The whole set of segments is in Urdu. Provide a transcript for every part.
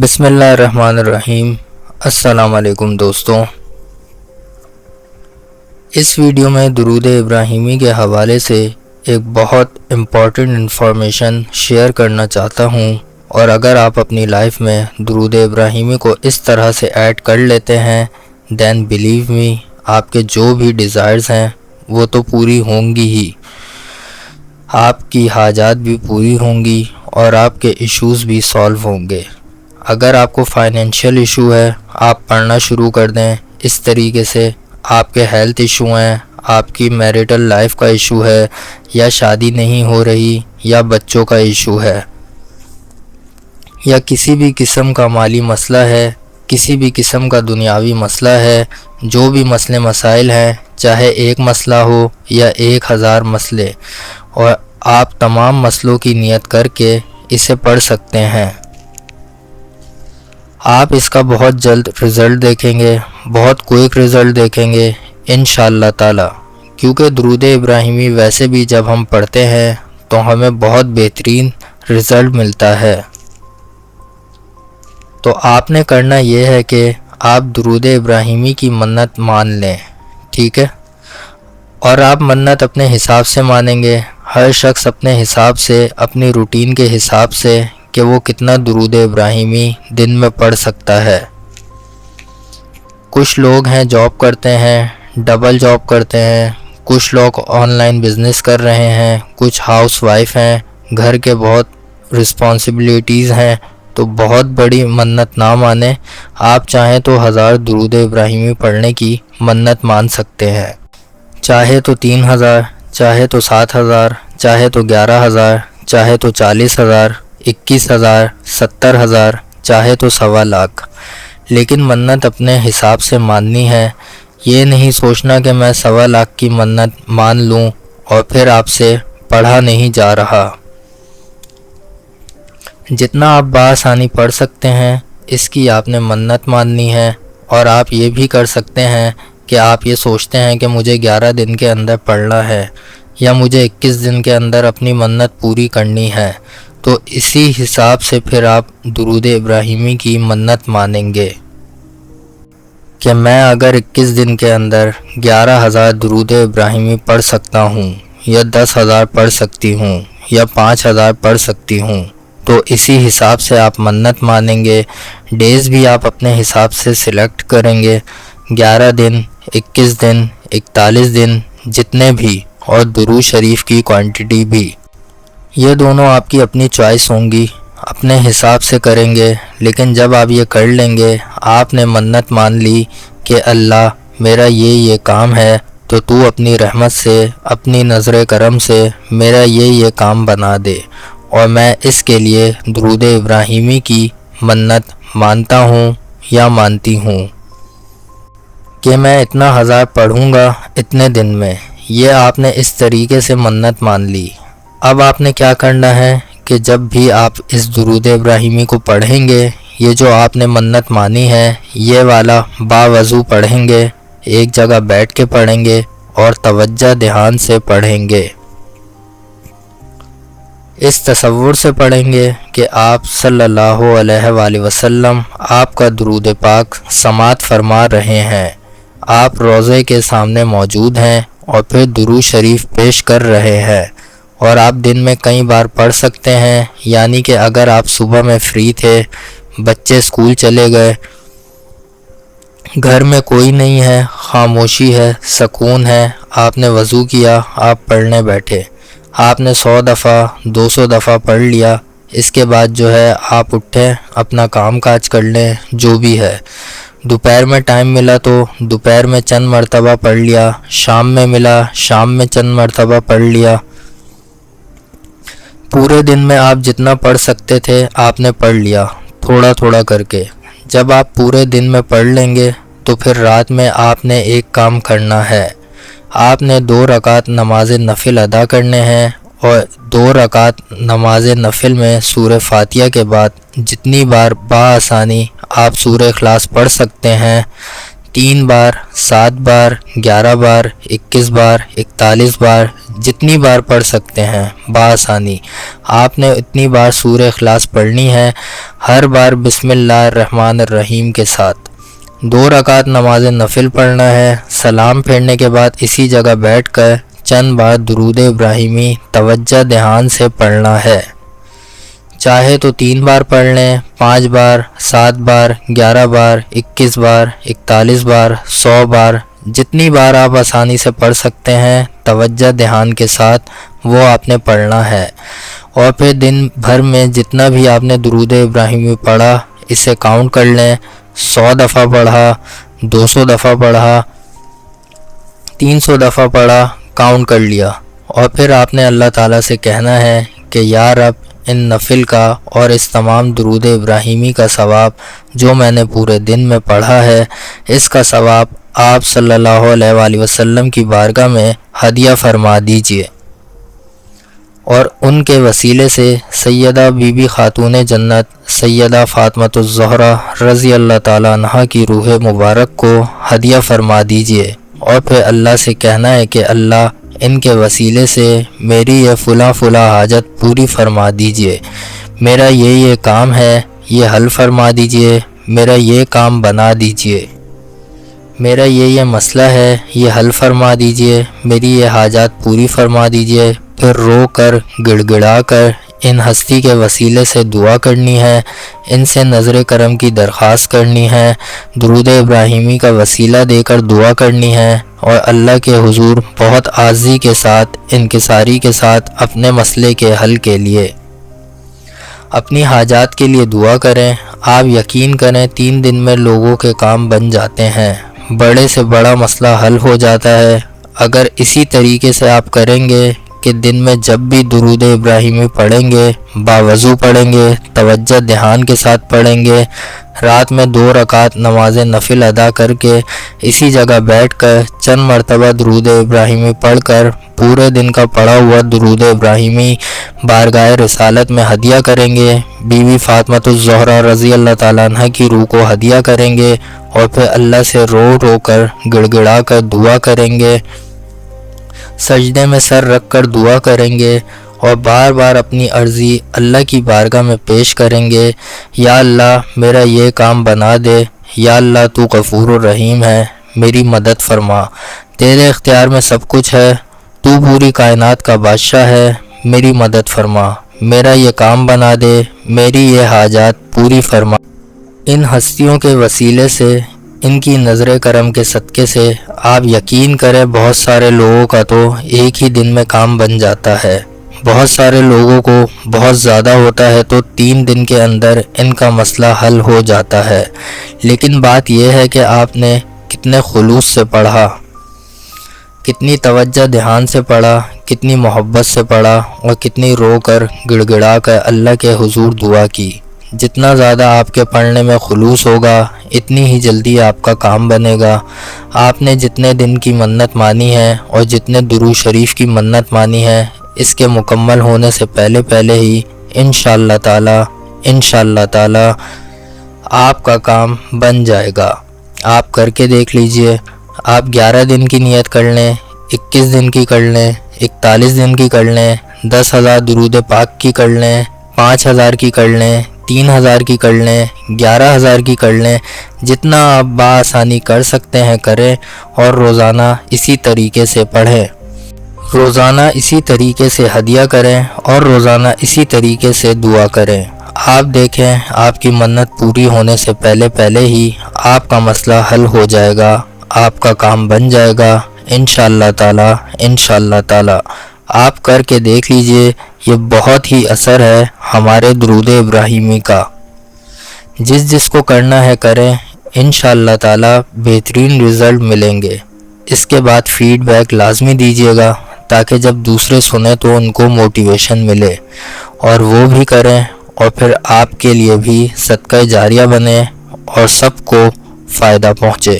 بسم اللہ الرحمن الرحیم۔ السلام علیکم دوستوں، اس ویڈیو میں درود ابراہیمی کے حوالے سے ایک بہت امپورٹنٹ انفارمیشن شیئر کرنا چاہتا ہوں، اور اگر آپ اپنی لائف میں درود ابراہیمی کو اس طرح سے ایڈ کر لیتے ہیں دین بلیو می، آپ کے جو بھی ڈیزائرز ہیں وہ تو پوری ہوں گی ہی، آپ کی حاجات بھی پوری ہوں گی اور آپ کے ایشوز بھی سالو ہوں گے۔ اگر آپ کو فائنینشیل ایشو ہے، آپ پڑھنا شروع کر دیں اس طریقے سے۔ آپ کے ہیلتھ ایشو ہیں، آپ کی میریٹل لائف کا ایشو ہے، یا شادی نہیں ہو رہی، یا بچوں کا ایشو ہے، یا کسی بھی قسم کا مالی مسئلہ ہے، کسی بھی قسم کا دنیاوی مسئلہ ہے، جو بھی مسئلے مسائل ہیں، چاہے ایک مسئلہ ہو یا 1000 مسئلے، اور آپ تمام مسئلوں کی نیت کر کے اسے پڑھ سکتے ہیں۔ آپ اس کا بہت جلد رزلٹ دیکھیں گے، بہت کوئک رزلٹ دیکھیں گے انشاءاللہ تعالی، کیونکہ درود ابراہیمی ویسے بھی جب ہم پڑھتے ہیں تو ہمیں بہت بہترین رزلٹ ملتا ہے۔ تو آپ نے کرنا یہ ہے کہ آپ درود ابراہیمی کی منت مان لیں، ٹھیک ہے؟ اور آپ منت اپنے حساب سے مانیں گے، ہر شخص اپنے حساب سے، اپنی روٹین کے حساب سے کہ وہ کتنا درود ابراہیمی دن میں پڑھ سکتا ہے۔ کچھ لوگ ہیں جاب کرتے ہیں، ڈبل جاب کرتے ہیں، کچھ لوگ آن لائن بزنس کر رہے ہیں، کچھ ہاؤس وائف ہیں، گھر کے بہت رسپانسبلٹیز ہیں، تو بہت بڑی منت نہ مانیں۔ آپ چاہیں تو 1000 درود ابراہیمی پڑھنے کی منت مان سکتے ہیں، چاہے تو 3000، چاہے تو 7000، چاہے تو 11000، چاہے تو 40000، 21000، 70000، چاہے تو 1.25 লাখ، لیکن منت اپنے حساب سے ماننی ہے۔ یہ نہیں سوچنا کہ میں 1.25 লাখ کی منت مان لوں اور پھر آپ سے پڑھا نہیں جا رہا۔ جتنا آپ بآسانی پڑھ سکتے ہیں اس کی آپ نے منت ماننی ہے، اور آپ یہ بھی کر سکتے ہیں کہ آپ یہ سوچتے ہیں کہ مجھے 11 دن کے اندر پڑھنا ہے، یا مجھے 21 دن کے اندر اپنی منت پوری کرنی ہے، تو اسی حساب سے پھر آپ درود ابراہیمی کی منت مانیں گے کہ میں اگر 21 دن کے اندر 11000 درود ابراہیمی پڑھ سکتا ہوں، یا 10000 پڑھ سکتی ہوں، یا 5000 پڑھ سکتی ہوں، تو اسی حساب سے آپ منت مانیں گے۔ ڈیز بھی آپ اپنے حساب سے سلیکٹ کریں گے، 11 دن، 21 دن، 41 دن، جتنے بھی، اور درود شریف کی کوانٹٹی بھی، یہ دونوں آپ کی اپنی چوائس ہوں گی، اپنے حساب سے کریں گے۔ لیکن جب آپ یہ کر لیں گے، آپ نے منت مان لی کہ اللہ میرا یہ کام ہے، تو تو اپنی رحمت سے، اپنی نظر کرم سے میرا یہ کام بنا دے، اور میں اس کے لیے درود ابراہیمی کی منت مانتا ہوں یا مانتی ہوں کہ میں اتنا 1000 پڑھوں گا اتنے دن میں۔ یہ آپ نے اس طریقے سے منت مان لی۔ اب آپ نے کیا کرنا ہے کہ جب بھی آپ اس درود ابراہیمی کو پڑھیں گے، یہ جو آپ نے منت مانی ہے یہ والا باوضو پڑھیں گے، ایک جگہ بیٹھ کے پڑھیں گے، اور توجہ دھیان سے پڑھیں گے۔ اس تصور سے پڑھیں گے کہ آپ صلی اللہ علیہ وآلہ وسلم آپ کا درود پاک سماعت فرما رہے ہیں، آپ روضے کے سامنے موجود ہیں اور پھر درود شریف پیش کر رہے ہیں، اور آپ دن میں کئی بار پڑھ سکتے ہیں۔ یعنی کہ اگر آپ صبح میں فری تھے، بچے اسکول چلے گئے، گھر میں کوئی نہیں ہے، خاموشی ہے، سکون ہے، آپ نے وضو کیا، آپ پڑھنے بیٹھے، آپ نے 100 دفعہ 200 دفعہ پڑھ لیا، اس کے بعد جو ہے آپ اٹھیں، اپنا کام کاج کر لیں، جو بھی ہے۔ دوپہر میں ٹائم ملا تو دوپہر میں چند مرتبہ پڑھ لیا، شام میں ملا شام میں چند مرتبہ پڑھ لیا۔ پورے دن میں آپ جتنا پڑھ سکتے تھے آپ نے پڑھ لیا، تھوڑا تھوڑا کر کے۔ جب آپ پورے دن میں پڑھ لیں گے تو پھر رات میں آپ نے ایک کام کرنا ہے، آپ نے 2 رکعت نماز نفل ادا کرنے ہیں، اور 2 رکعت نماز نفل میں سورہ فاتحہ کے بعد جتنی بار بآسانی آپ سورہ اخلاص پڑھ سکتے ہیں، 3 بار، 7 بار، 11 بار، 21 بار، 41 بار، جتنی بار پڑھ سکتے ہیں بآسانی۔ آپ نے اتنی بار سورہ اخلاص پڑھنی ہے، ہر بار بسم اللہ الرحمن الرحیم کے ساتھ۔ 2 رکعت نماز نفل پڑھنا ہے۔ سلام پھیرنے کے بعد اسی جگہ بیٹھ کر چند بار درود ابراہیمی توجہ دھیان سے پڑھنا ہے۔ چاہے تو 3 بار پڑھ لیں، 5 بار، 7 بار، 11 بار، 21 بار، 41 بار، 100 بار، جتنی بار آپ آسانی سے پڑھ سکتے ہیں توجہ دھیان کے ساتھ وہ آپ نے پڑھنا ہے۔ اور پھر دن بھر میں جتنا بھی آپ نے درود ابراہیمی پڑھا اسے کاؤنٹ کر لیں۔ 100 دفعہ پڑھا، 200 دفعہ پڑھا، 300 دفعہ پڑھا، کاؤنٹ کر لیا۔ اور پھر آپ نے اللہ تعالیٰ سے کہنا ہے کہ یا رب ان نفل کا اور اس تمام درود ابراہیمی کا ثواب جو میں نے پورے دن میں پڑھا ہے، اس کا ثواب آپ صلی اللہ علیہ وآلہ وسلم کی بارگاہ میں ہدیہ فرما دیجئے، اور ان کے وسیلے سے سیدہ بی بی خاتون جنت سیدہ فاطمۃ الزہرا رضی اللہ تعالیٰ عنہا کی روح مبارک کو ہدیہ فرما دیجئے۔ اور پھر اللہ سے کہنا ہے کہ اللہ ان کے وسیلے سے میری یہ فلاں حاجت پوری فرما دیجئے، میرا یہ کام ہے یہ حل فرما دیجئے، میرا یہ کام بنا دیجئے، میرا یہ مسئلہ ہے یہ حل فرما دیجئے، میری یہ حاجات پوری فرما دیجئے۔ پھر رو کر گڑ گڑا کر ان ہستی کے وسیلے سے دعا کرنی ہے، ان سے نظر کرم کی درخواست کرنی ہے، درود ابراہیمی کا وسیلہ دے کر دعا کرنی ہے، اور اللہ کے حضور بہت عاجزی کے ساتھ، انکساری کے ساتھ اپنے مسئلے کے حل کے لیے، اپنی حاجات کے لیے دعا کریں۔ آپ یقین کریں 3 دن میں لوگوں کے کام بن جاتے ہیں، بڑے سے بڑا مسئلہ حل ہو جاتا ہے۔ اگر اسی طریقے سے آپ کریں گے کہ دن میں جب بھی درود ابراہیمی پڑھیں گے باوضو پڑھیں گے، توجہ دھیان کے ساتھ پڑھیں گے، رات میں 2 رکعت نماز نفل ادا کر کے اسی جگہ بیٹھ کر چند مرتبہ درود ابراہیمی پڑھ کر پورے دن کا پڑھا ہوا درود ابراہیمی بارگاہ رسالت میں ہدیہ کریں گے، بی بی فاطمۃ الزہرا رضی اللہ تعالیٰ عنہ کی روح کو ہدیہ کریں گے، اور پھر اللہ سے رو رو کر گڑ گڑا کر دعا کریں گے، سجدے میں سر رکھ کر دعا کریں گے، اور بار بار اپنی عرضی اللہ کی بارگاہ میں پیش کریں گے، یا اللہ میرا یہ کام بنا دے، یا اللہ تو غفور الرحیم ہے، میری مدد فرما، تیرے اختیار میں سب کچھ ہے، تو پوری کائنات کا بادشاہ ہے، میری مدد فرما، میرا یہ کام بنا دے، میری یہ حاجات پوری فرما۔ ان ہستیوں کے وسیلے سے، ان کی نظر کرم کے صدقے سے آپ یقین کریں بہت سارے لوگوں کا تو ایک ہی دن میں کام بن جاتا ہے، بہت سارے لوگوں کو بہت زیادہ ہوتا ہے تو 3 دن کے اندر ان کا مسئلہ حل ہو جاتا ہے۔ لیکن بات یہ ہے کہ آپ نے کتنے خلوص سے پڑھا، کتنی توجہ دھیان سے پڑھا، کتنی محبت سے پڑھا، اور کتنی رو کر گڑ گڑا کر اللہ کے حضور دعا کی۔ جتنا زیادہ آپ کے پڑھنے میں خلوص ہوگا اتنی ہی جلدی آپ کا کام بنے گا۔ آپ نے جتنے دن کی منت مانی ہے اور جتنے درود شریف کی منت مانی ہے، اس کے مکمل ہونے سے پہلے ہی انشاءاللہ تعالی آپ کا کام بن جائے گا۔ آپ کر کے دیکھ لیجئے، آپ 11 دن کی نیت کر لیں، 21 دن کی کر لیں، 41 دن کی کر لیں، 10,000 درود پاک کی کر لیں، 5,000 کی کر لیں، 3,000 کی کر لیں، 11,000 کی کر لیں، جتنا آپ بآسانی کر سکتے ہیں کریں، اور روزانہ اسی طریقے سے پڑھیں، روزانہ اسی طریقے سے ہدیہ کریں، اور روزانہ اسی طریقے سے دعا کریں۔ آپ دیکھیں آپ کی منت پوری ہونے سے پہلے ہی آپ کا مسئلہ حل ہو جائے گا، آپ کا کام بن جائے گا انشاءاللہ تعالی۔ آپ کر کے دیکھ لیجئے، یہ بہت ہی اثر ہے ہمارے درود ابراہیمی کا۔ جس کو کرنا ہے کریں، انشاءاللہ تعالی بہترین رزلٹ ملیں گے۔ اس کے بعد فیڈ بیک لازمی دیجیے گا تاکہ جب دوسرے سنیں تو ان کو موٹیویشن ملے اور وہ بھی کریں، اور پھر آپ کے لیے بھی صدقہ جاریہ بنے اور سب کو فائدہ پہنچے۔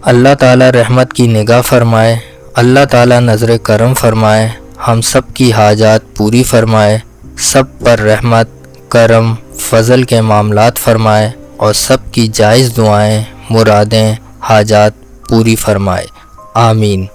اللہ تعالی رحمت کی نگاہ فرمائے، اللہ تعالی نظر کرم فرمائے، ہم سب کی حاجات پوری فرمائے، سب پر رحمت، کرم، فضل کے معاملات فرمائے، اور سب کی جائز دعائیں مرادیں حاجات پوری فرمائے، آمین۔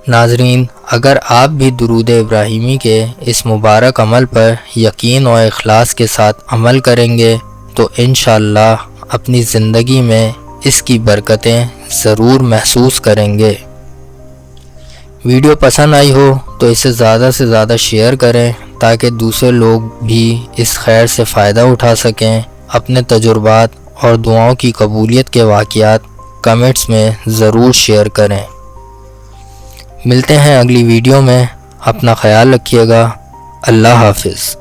ناظرین، اگر آپ بھی درود ابراہیمی کے اس مبارک عمل پر یقین و اخلاص کے ساتھ عمل کریں گے تو انشاءاللہ اپنی زندگی میں اس کی برکتیں ضرور محسوس کریں گے۔ ویڈیو پسند آئی ہو تو اسے زیادہ سے زیادہ شیئر کریں تاکہ دوسرے لوگ بھی اس خیر سے فائدہ اٹھا سکیں۔ اپنے تجربات اور دعاؤں کی قبولیت کے واقعات کمنٹس میں ضرور شیئر کریں۔ ملتے ہیں اگلی ویڈیو میں، اپنا خیال رکھیے گا، اللہ حافظ۔